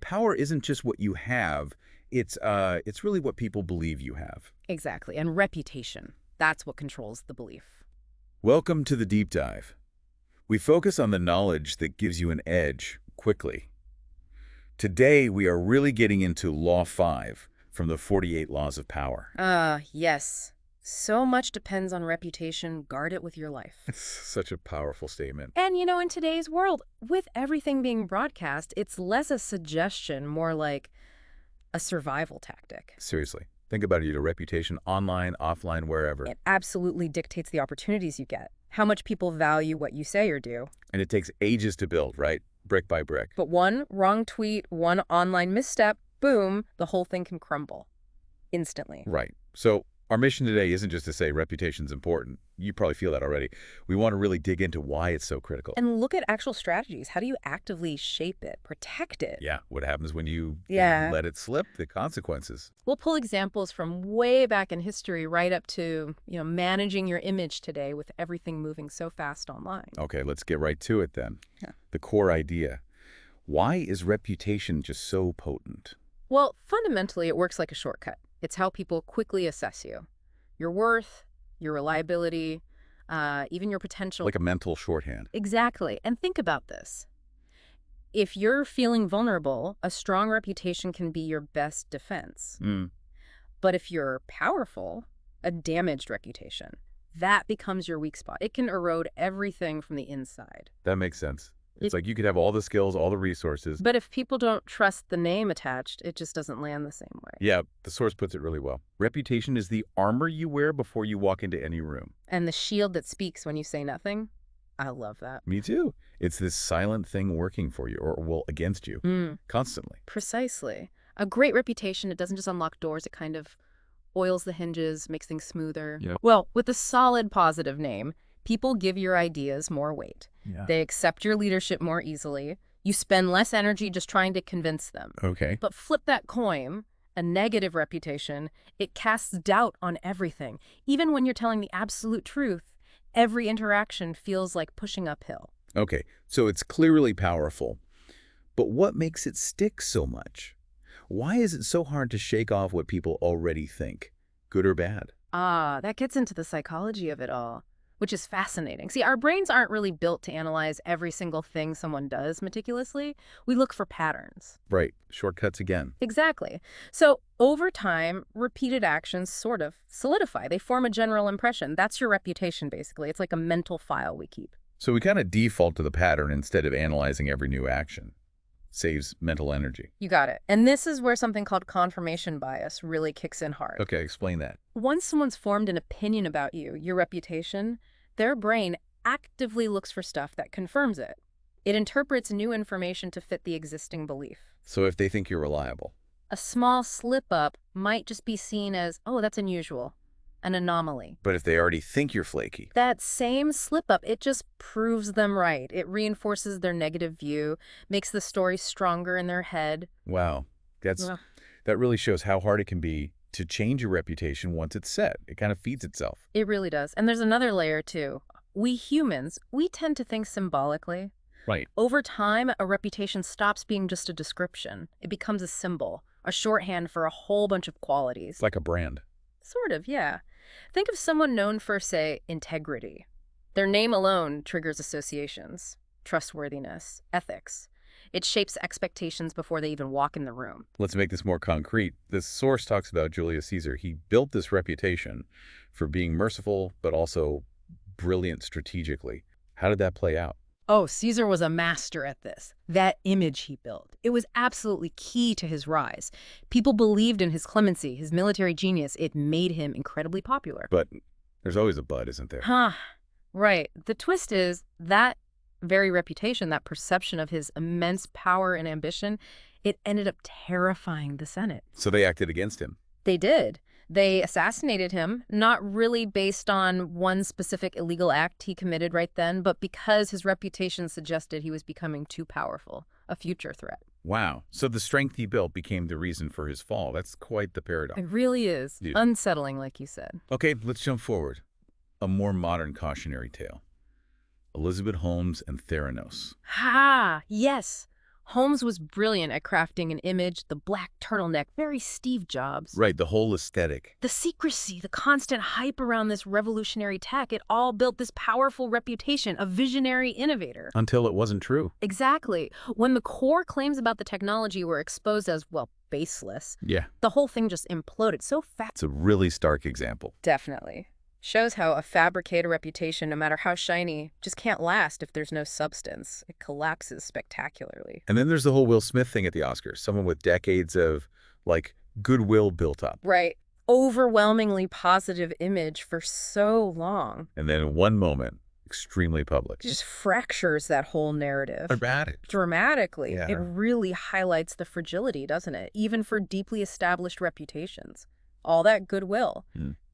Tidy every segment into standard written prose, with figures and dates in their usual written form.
power isn't just what you have, it's really what people believe you have. Exactly. And reputation. That's what controls the belief. Welcome to the deep dive. We focus on the knowledge that gives you an edge quickly. Today, we are really getting into Law 5 from the 48 Laws of Power. Yes. So much depends on reputation. Guard it with your life. It's such a powerful statement. And, in today's world, with everything being broadcast, it's less a suggestion, more like a survival tactic. Seriously. Think about it, your reputation online, offline, wherever. It absolutely dictates the opportunities you get, how much people value what you say or do. And it takes ages to build, right? Brick by brick. But one wrong tweet, one online misstep, boom, the whole thing can crumble instantly. Right. So our mission today isn't just to say reputation's important. You probably feel that already. We want to really dig into why it's so critical. And look at actual strategies. How do you actively shape it, protect it? Yeah, what happens when you let it slip, the consequences. We'll pull examples from way back in history right up to, managing your image today with everything moving so fast online. Okay, let's get right to it then. Yeah. The core idea. Why is reputation just so potent? Well, fundamentally, it works like a shortcut. It's how people quickly assess you. Your worth, your reliability, even your potential. Like a mental shorthand. Exactly. And think about this. If you're feeling vulnerable, a strong reputation can be your best defense. But if you're powerful, a damaged reputation, that becomes your weak spot. It can erode everything from the inside. That makes sense. It's like you could have all the skills, all the resources. But if people don't trust the name attached, it just doesn't land the same way. Yeah, the source puts it really well. Reputation is the armor you wear before you walk into any room. And the shield that speaks when you say nothing? I love that. Me too. It's this silent thing working for you, or, well, against you, constantly. Precisely. A great reputation, it doesn't just unlock doors, it kind of oils the hinges, makes things smoother. Yep. Well, with a solid positive name, people give your ideas more weight. Yeah. They accept your leadership more easily. You spend less energy just trying to convince them. Okay. But flip that coin, a negative reputation, it casts doubt on everything. Even when you're telling the absolute truth, every interaction feels like pushing uphill. Okay, so it's clearly powerful. But what makes it stick so much? Why is it so hard to shake off what people already think, good or bad? That gets into the psychology of it all, which is fascinating. See, our brains aren't really built to analyze every single thing someone does meticulously. We look for patterns. Right. Shortcuts again. Exactly. So over time, repeated actions sort of solidify. They form a general impression. That's your reputation, basically. It's like a mental file we keep. So we kind of default to the pattern instead of analyzing every new action. Saves mental energy. You got it. And this is where something called confirmation bias really kicks in hard. Okay, explain that. Once someone's formed an opinion about you, your reputation, their brain actively looks for stuff that confirms it. It interprets new information to fit the existing belief. So if they think you're reliable. A small slip-up might just be seen as, oh, that's unusual, an anomaly. But if they already think you're flaky. That same slip-up, it just proves them right. It reinforces their negative view, makes the story stronger in their head. Wow. That really shows how hard it can be to change your reputation once it's set. It kind of feeds itself. It really does. And there's another layer, too. We humans, we tend to think symbolically. Right. Over time, a reputation stops being just a description. It becomes a symbol, a shorthand for a whole bunch of qualities. It's like a brand. Sort of, yeah. Think of someone known for, say, integrity. Their name alone triggers associations, trustworthiness, ethics. It shapes expectations before they even walk in the room. Let's make this more concrete. This source talks about Julius Caesar. He built this reputation for being merciful, but also brilliant strategically. How did that play out? Oh, Caesar was a master at this. That image he built, it was absolutely key to his rise. People believed in his clemency, his military genius. It made him incredibly popular. But there's always a but, isn't there? Right. The twist is that very reputation, that perception of his immense power and ambition, it ended up terrifying the Senate. So they acted against him. They did. They assassinated him, not really based on one specific illegal act he committed right then, but because his reputation suggested he was becoming too powerful, a future threat. Wow. So the strength he built became the reason for his fall. That's quite the paradox. It really is. Dude. Unsettling, like you said. Okay, let's jump forward. A more modern cautionary tale. Elizabeth Holmes and Theranos. Yes. Holmes was brilliant at crafting an image, the black turtleneck, very Steve Jobs. Right, the whole aesthetic. The secrecy, the constant hype around this revolutionary tech, it all built this powerful reputation, a visionary innovator. Until it wasn't true. Exactly. When the core claims about the technology were exposed as, well, baseless, Yeah. the whole thing just imploded so fast. It's a really stark example. Definitely. Shows how a fabricated reputation, no matter how shiny, just can't last if there's no substance. It collapses spectacularly. And then there's the whole Will Smith thing at the Oscars. Someone with decades of, like, goodwill built up. Right. Overwhelmingly positive image for so long. And then in one moment, extremely public. It just fractures that whole narrative. Dramatically. Yeah. It really highlights the fragility, doesn't it? Even for deeply established reputations. All that goodwill.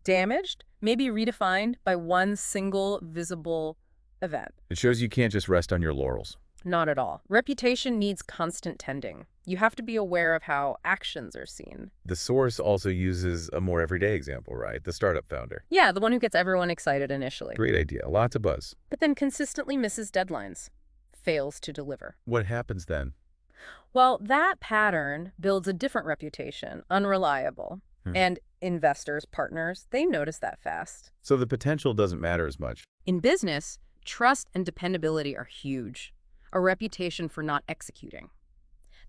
Damaged, maybe redefined by one single visible event. It shows you can't just rest on your laurels. Not at all. Reputation needs constant tending. You have to be aware of how actions are seen. The source also uses a more everyday example, right? The startup founder. Yeah, the one who gets everyone excited initially. Great idea. Lots of buzz. But then consistently misses deadlines. Fails to deliver. What happens then? Well, that pattern builds a different reputation, unreliable. And investors, partners, they notice that fast. So the potential doesn't matter as much. In business, trust and dependability are huge. A reputation for not executing.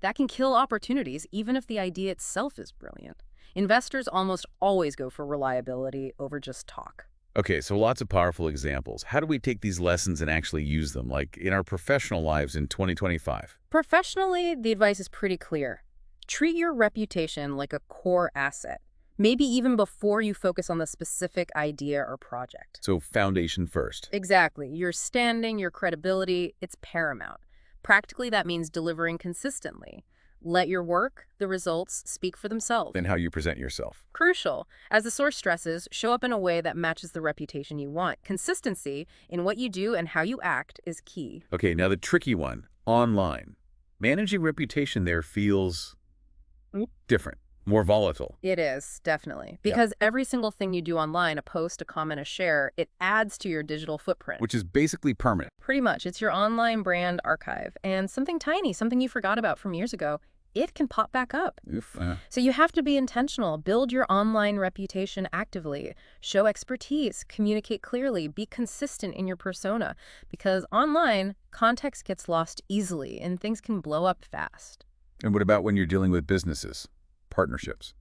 That can kill opportunities even if the idea itself is brilliant. Investors almost always go for reliability over just talk. Okay, so lots of powerful examples. How do we take these lessons and actually use them, like in our professional lives in 2025? Professionally, the advice is pretty clear. Treat your reputation like a core asset. Maybe even before you focus on the specific idea or project. So foundation first. Exactly. Your standing, your credibility, it's paramount. Practically, that means delivering consistently. Let your work, the results, speak for themselves. And how you present yourself. Crucial. As the source stresses, show up in a way that matches the reputation you want. Consistency in what you do and how you act is key. Okay, now the tricky one, online. Managing reputation there feels different. More volatile. It is, definitely. Because every single thing you do online, a post, a comment, a share, it adds to your digital footprint. Which is basically permanent. Pretty much. It's your online brand archive. And something tiny, something you forgot about from years ago, it can pop back up. Oof. So you have to be intentional. Build your online reputation actively. Show expertise. Communicate clearly. Be consistent in your persona. Because online, context gets lost easily and things can blow up fast. And what about when you're dealing with businesses? Partnerships?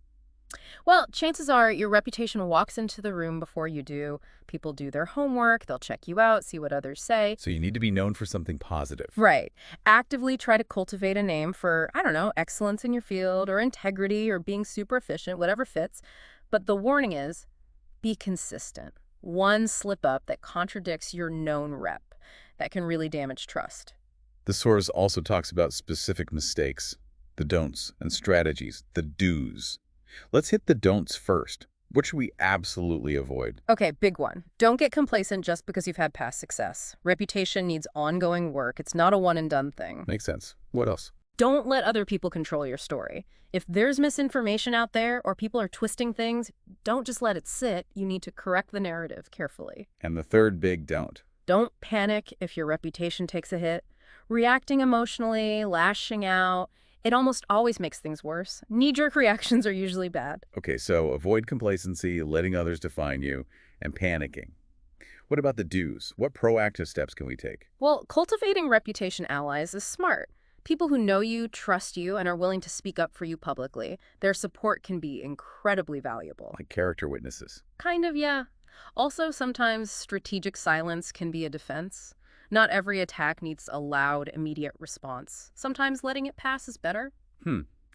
Well, chances are your reputation walks into the room before you do. People do their homework, they'll check you out, see what others say. So you need to be known for something positive. Right. Actively try to cultivate a name for, I don't know, excellence in your field or integrity or being super efficient, whatever fits. But the warning is, be consistent. One slip up that contradicts your known rep, that can really damage trust. The source also talks about specific mistakes. The don'ts and strategies, the do's. Let's hit the don'ts first. What should we absolutely avoid? Okay, big one. Don't get complacent just because you've had past success. Reputation needs ongoing work. It's not a one-and-done thing. Makes sense. What else? Don't let other people control your story. If there's misinformation out there or people are twisting things, don't just let it sit. You need to correct the narrative carefully. And the third big don't. Don't panic if your reputation takes a hit. Reacting emotionally, lashing out, it almost always makes things worse. Knee-jerk reactions are usually bad. Okay, so avoid complacency, letting others define you, and panicking. What about the do's? What proactive steps can we take? Well, cultivating reputation allies is smart. People who know you, trust you, and are willing to speak up for you publicly. Their support can be incredibly valuable. Like character witnesses. Kind of, yeah. Also, sometimes strategic silence can be a defense. Not every attack needs a loud, immediate response. Sometimes letting it pass is better.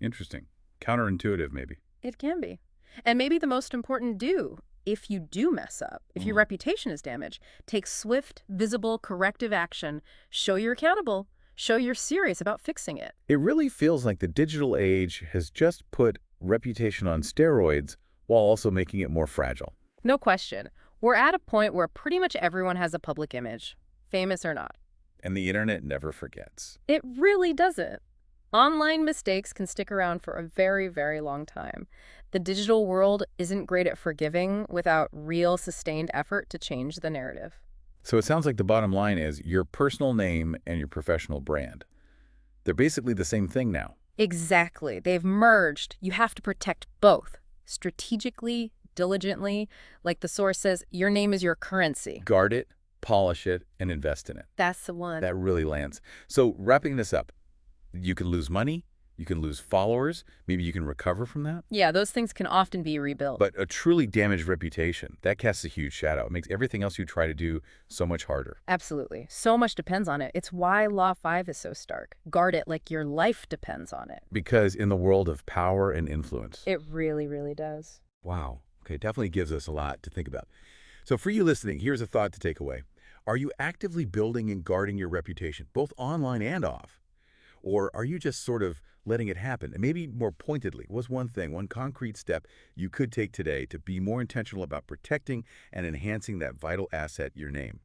Interesting. Counterintuitive, maybe. It can be. And maybe the most important do, if you do mess up, if your reputation is damaged, take swift, visible, corrective action. Show you're accountable. Show you're serious about fixing it. It really feels like the digital age has just put reputation on steroids while also making it more fragile. No question. We're at a point where pretty much everyone has a public image, famous or not. And the internet never forgets. It really doesn't. Online mistakes can stick around for a very, very long time. The digital world isn't great at forgiving without real, sustained effort to change the narrative. So it sounds like the bottom line is your personal name and your professional brand. They're basically the same thing now. Exactly. They've merged. You have to protect both. Strategically, diligently. Like the source says, your name is your currency. Guard it, polish it, and invest in it. That's the one. That really lands. So wrapping this up, you can lose money, you can lose followers, maybe you can recover from that. Yeah, those things can often be rebuilt. But a truly damaged reputation, that casts a huge shadow. It makes everything else you try to do so much harder. Absolutely. So much depends on it. It's why Law 5 is so stark. Guard it like your life depends on it. Because in the world of power and influence. It really, really does. Wow. Okay, definitely gives us a lot to think about. So for you listening, here's a thought to take away. Are you actively building and guarding your reputation, both online and off? Or are you just sort of letting it happen? And maybe more pointedly, what's one thing, one concrete step you could take today to be more intentional about protecting and enhancing that vital asset, your name?